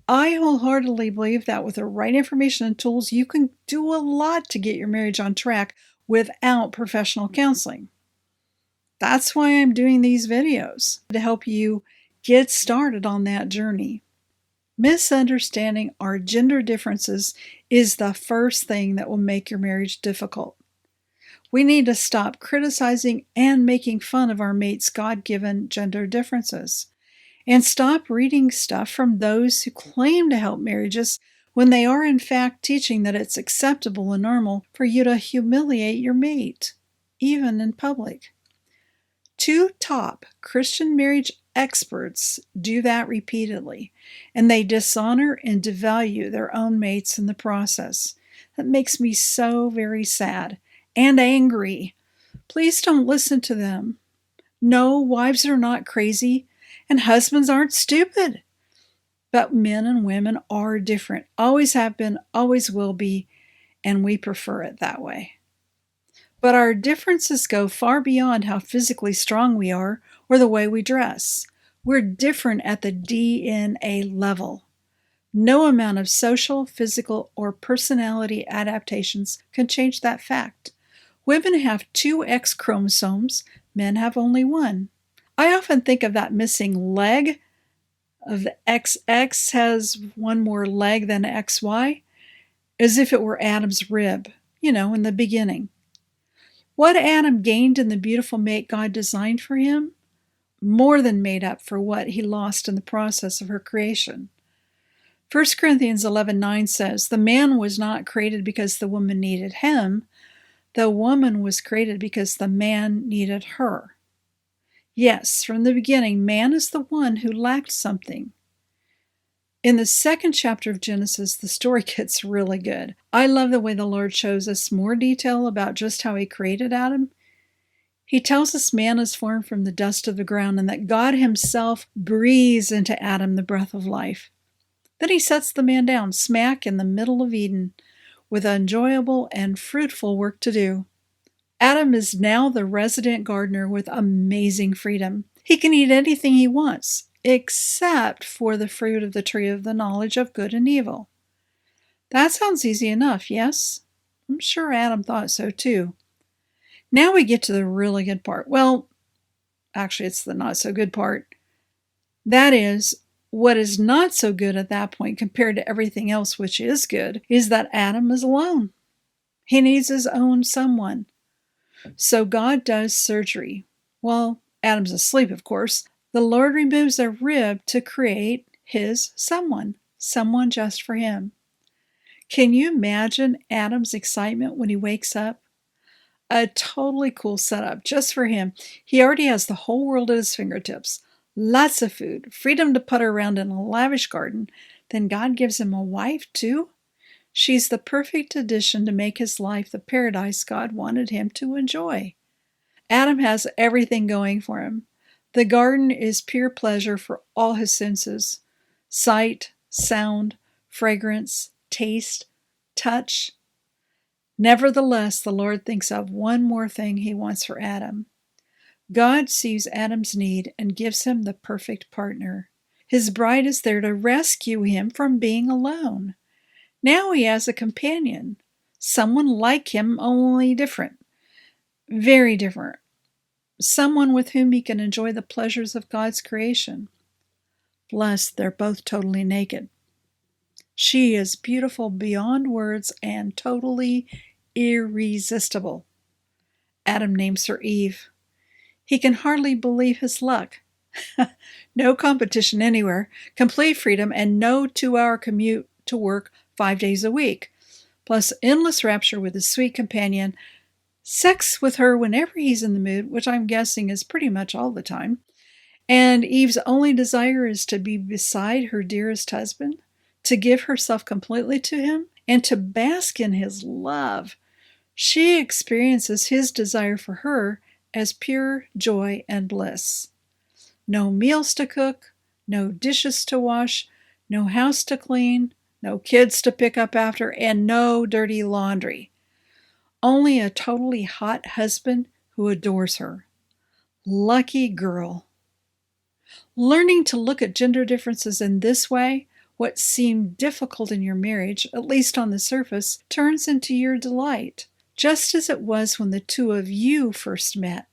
I wholeheartedly believe that with the right information and tools, you can do a lot to get your marriage on track without professional counseling. That's why I'm doing these videos, to help you get started on that journey. Misunderstanding our gender differences is the first thing that will make your marriage difficult. We need to stop criticizing and making fun of our mate's God-given gender differences, and stop reading stuff from those who claim to help marriages when they are in fact teaching that it's acceptable and normal for you to humiliate your mate, even in public. Two top Christian marriage experts do that repeatedly, and they dishonor and devalue their own mates in the process. That makes me so very sad and angry. Please don't listen to them. No, wives are not crazy, and husbands aren't stupid. But men and women are different, always have been, always will be, and we prefer it that way. But our differences go far beyond how physically strong we are or the way we dress. We're different at the DNA level. No amount of social, physical, or personality adaptations can change that fact. Women have 2 X chromosomes, men have only 1. I often think of that missing leg of the XX has one more leg than XY, as if it were Adam's rib, in the beginning. What Adam gained in the beautiful mate God designed for him more than made up for what he lost in the process of her creation. 1 Corinthians 11:9 says, "The man was not created because the woman needed him. The woman was created because the man needed her." Yes, from the beginning, man is the one who lacked something. In the 2nd chapter of Genesis, the story gets really good. I love the way the Lord shows us more detail about just how he created Adam. He tells us man is formed from the dust of the ground and that God himself breathes into Adam the breath of life. Then he sets the man down smack in the middle of Eden with enjoyable and fruitful work to do. Adam is now the resident gardener with amazing freedom. He can eat anything he wants, except for the fruit of the tree of the knowledge of good and evil. That sounds easy enough, yes? I'm sure Adam thought so too. Now we get to the really good part. Well, actually, it's the not so good part. That is, what is not so good at that point compared to everything else which is good is that Adam is alone. He needs his own someone. So God does surgery. Well, Adam's asleep, of course. The Lord removes a rib to create his someone just for him. Can you imagine Adam's excitement when he wakes up? A totally cool setup just for him. He already has the whole world at his fingertips. Lots of food, freedom to putter around in a lavish garden. Then God gives him a wife, too. She's the perfect addition to make his life the paradise God wanted him to enjoy. Adam has everything going for him. The garden is pure pleasure for all his senses: sight, sound, fragrance, taste, touch. Nevertheless, the Lord thinks of one more thing he wants for Adam. God sees Adam's need and gives him the perfect partner. His bride is there to rescue him from being alone. Now he has a companion, someone like him, only different, very different, someone with whom he can enjoy the pleasures of God's creation. Plus, they're both totally naked. She is beautiful beyond words and totally irresistible. Adam names her Eve. He can hardly believe his luck. No competition anywhere, complete freedom, and no 2-hour commute to work 5 days a week, plus endless rapture with his sweet companion, sex with her whenever he's in the mood, which I'm guessing is pretty much all the time, and Eve's only desire is to be beside her dearest husband, to give herself completely to him, and to bask in his love. She experiences his desire for her as pure joy and bliss. No meals to cook, no dishes to wash, no house to clean, no kids to pick up after, and no dirty laundry. Only a totally hot husband who adores her. Lucky girl. Learning to look at gender differences in this way What seemed difficult in your marriage, at least on the surface, turns into your delight, just as it was when the two of you first met.